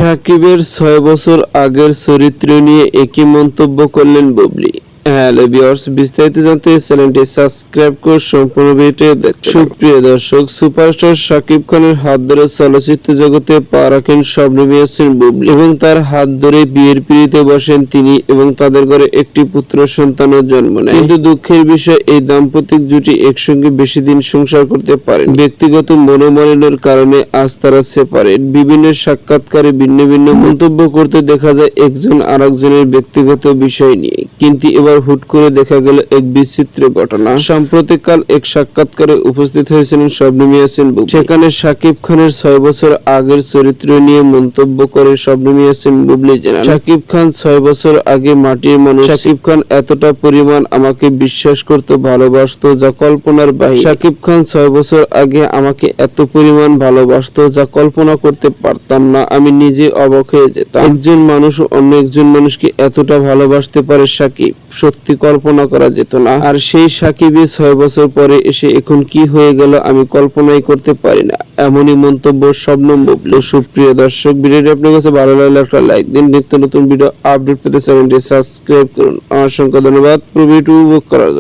সাকিবের ৬ বছর আগের চরিত্র নিয়ে একই মন্তব্য করলেন বুবলি। হ্যালো ভিউয়ার্স, বিস্তারিত জানতে চ্যানেলটি সাবস্ক্রাইব করে সম্পূর্ণ ভিডিওটি দেখুন। সুপ্রিয় দর্শক, সুপারস্টার সাকিব খানের হাত ধরে চলচ্চিত্র জগতে পা রাখেন শবনম ইয়াসমিন বুবলি এবং তার হাত ধরে বিয়ের পিঁড়িতে বসেন তিনি এবং তাদের ঘরে একটি পুত্র সন্তানের জন্ম নেয়। কিন্তু দুঃখের বিষয়, এই দাম্পতিক জুটি একসঙ্গে বেশি দিন সংসার করতে পারেন। ব্যক্তিগত মনোমালিন্যের কারণে আজ তারা সেপারেট। বিভিন্ন সাক্ষাৎকারে ভিন্ন ভিন্ন মন্তব্য করতে দেখা যায় একজন আরেকজনের ব্যক্তিগত বিষয় নিয়ে, কিন্তু এবার হুট করে দেখা গেল এক বিচিত্র ঘটনা। সাম্প্রতিককাল এক সাক্ষাৎকারে উপস্থিত হয়েছিলেন শবনম ইয়াসমিন বুবলি। সেখানে সাকিব খানের ৬ বছর আগের চরিত্র নিয়ে মন্তব্য করে শবনম ইয়াসমিন বুবলি জানান, সাকিব খান ৬ বছর আগে মাটির মানুষ। সাকিব খান এতটা পরিমাণ আমাকে বিশ্বাস করত, ভালোবাসতো, যা কল্পনার বাহিরে। সাকিব খান ৬ বছর আগে আমাকে এত পরিমাণ ভালোবাসতো যা কল্পনা করতে পারতাম না। আমি নিজে অবাক হয়ে যেতাম, একজন মানুষ অন্য একজন মানুষকে এতটা ভালোবাসতে পারে। সাকিব সত্যি কল্পনা করা যেত না। আর সেই সাকিবের ৬ বছর পরে এসে এখন কি হয়ে গেল আমি কল্পনাই করতে পারি না। এমনই মন্তব্য শবনম বুবলি। সুপ্রিয় দর্শক, ভিডিওটি আপনার কাছে ভালো লাগলে একটা লাইক দিন। নিত্য নতুন ভিডিও আপডেট পেতে চ্যানেলটি সাবস্ক্রাইব করুন। অসংখ্য ধন্যবাদ পুরো ভিডিওটি উপভোগ করার জন্য।